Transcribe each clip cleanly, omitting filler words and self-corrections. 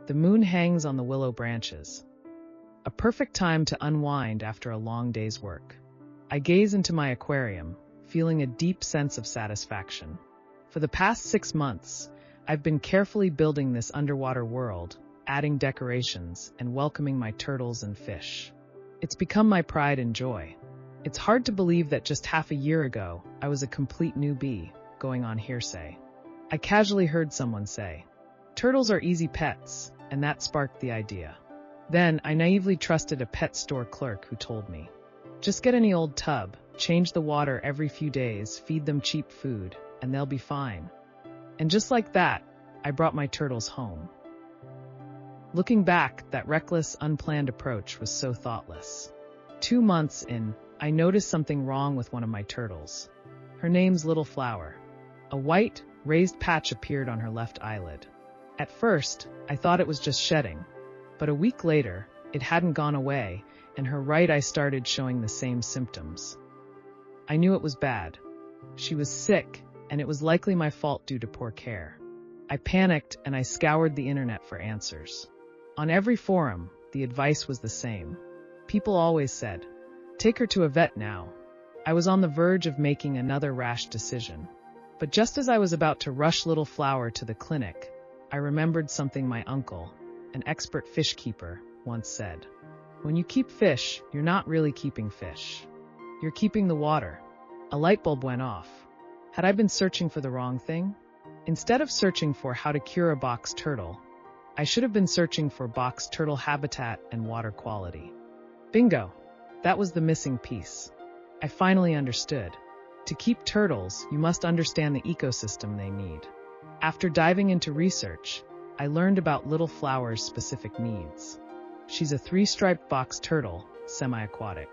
The moon hangs on the willow branches. A perfect time to unwind after a long day's work. I gaze into my aquarium, feeling a deep sense of satisfaction. For the past 6 months, I've been carefully building this underwater world, adding decorations and welcoming my turtles and fish. It's become my pride and joy. It's hard to believe that just half a year ago, I was a complete newbie, going on hearsay. I casually heard someone say, "Turtles are easy pets," and that sparked the idea. Then I naively trusted a pet store clerk who told me, "Just get any old tub, change the water every few days, feed them cheap food, and they'll be fine." And just like that, I brought my turtles home. Looking back, that reckless, unplanned approach was so thoughtless. 2 months in, I noticed something wrong with one of my turtles. Her name's Little Flower. A white, raised patch appeared on her left eyelid. At first, I thought it was just shedding, but a week later, it hadn't gone away, and her right eye started showing the same symptoms. I knew it was bad. She was sick, and it was likely my fault due to poor care. I panicked and I scoured the internet for answers. On every forum, the advice was the same. People always said, "Take her to a vet now." I was on the verge of making another rash decision. But just as I was about to rush Little Flower to the clinic, I remembered something my uncle, an expert fish keeper, once said. When you keep fish, you're not really keeping fish. You're keeping the water. A light bulb went off. Had I been searching for the wrong thing? Instead of searching for how to cure a box turtle, I should have been searching for box turtle habitat and water quality. Bingo! That was the missing piece. I finally understood. To keep turtles, you must understand the ecosystem they need. After diving into research, I learned about Little Flower's specific needs. She's a 3-striped box turtle, semi-aquatic.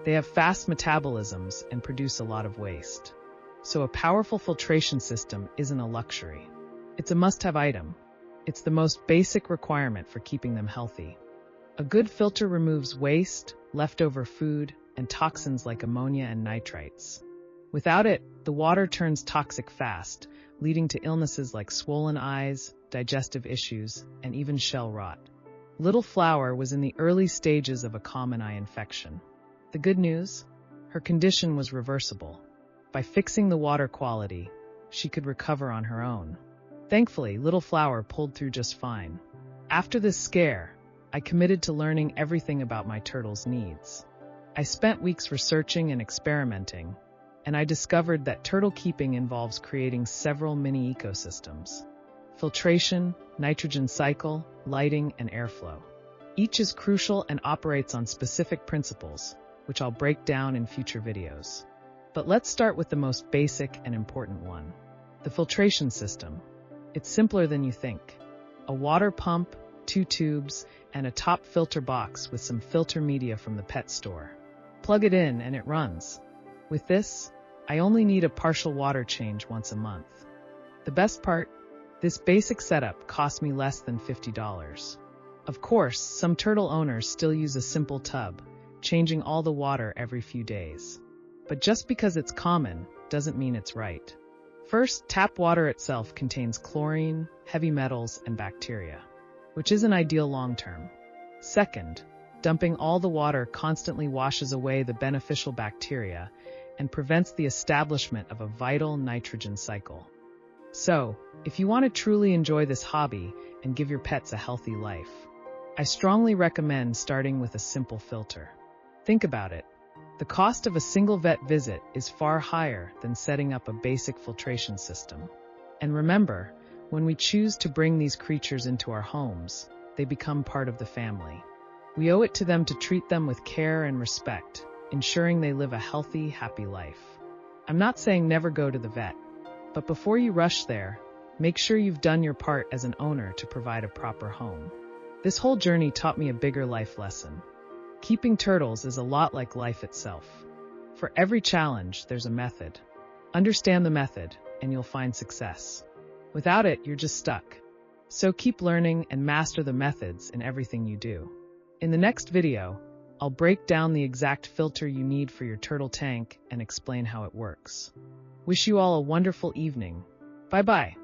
They have fast metabolisms and produce a lot of waste. So a powerful filtration system isn't a luxury. It's a must-have item. It's the most basic requirement for keeping them healthy. A good filter removes waste, leftover food, and toxins like ammonia and nitrites. Without it, the water turns toxic fast, leading to illnesses like swollen eyes, digestive issues, and even shell rot. Little Flower was in the early stages of a common eye infection. The good news? Her condition was reversible. By fixing the water quality, she could recover on her own. Thankfully, Little Flower pulled through just fine. After this scare, I committed to learning everything about my turtles' needs. I spent weeks researching and experimenting, and I discovered that turtle keeping involves creating several mini ecosystems. Filtration, nitrogen cycle, lighting, and airflow. Each is crucial and operates on specific principles, which I'll break down in future videos. But let's start with the most basic and important one, the filtration system. It's simpler than you think. A water pump, 2 tubes, and a top filter box with some filter media from the pet store. Plug it in and it runs. With this, I only need a partial water change once a month. The best part? This basic setup cost me less than $50. Of course, some turtle owners still use a simple tub, changing all the water every few days. But just because it's common, doesn't mean it's right. First, tap water itself contains chlorine, heavy metals, and bacteria, which isn't ideal long-term. Second, dumping all the water constantly washes away the beneficial bacteria and prevents the establishment of a vital nitrogen cycle. So, if you want to truly enjoy this hobby and give your pets a healthy life, I strongly recommend starting with a simple filter. Think about it. The cost of a single vet visit is far higher than setting up a basic filtration system. And remember, when we choose to bring these creatures into our homes, they become part of the family. We owe it to them to treat them with care and respect, ensuring they live a healthy, happy life. I'm not saying never go to the vet, but before you rush there, make sure you've done your part as an owner to provide a proper home. This whole journey taught me a bigger life lesson. Keeping turtles is a lot like life itself. For every challenge, there's a method. Understand the method, and you'll find success. Without it, you're just stuck. So keep learning and master the methods in everything you do. In the next video, I'll break down the exact filter you need for your turtle tank and explain how it works. Wish you all a wonderful evening. Bye-bye.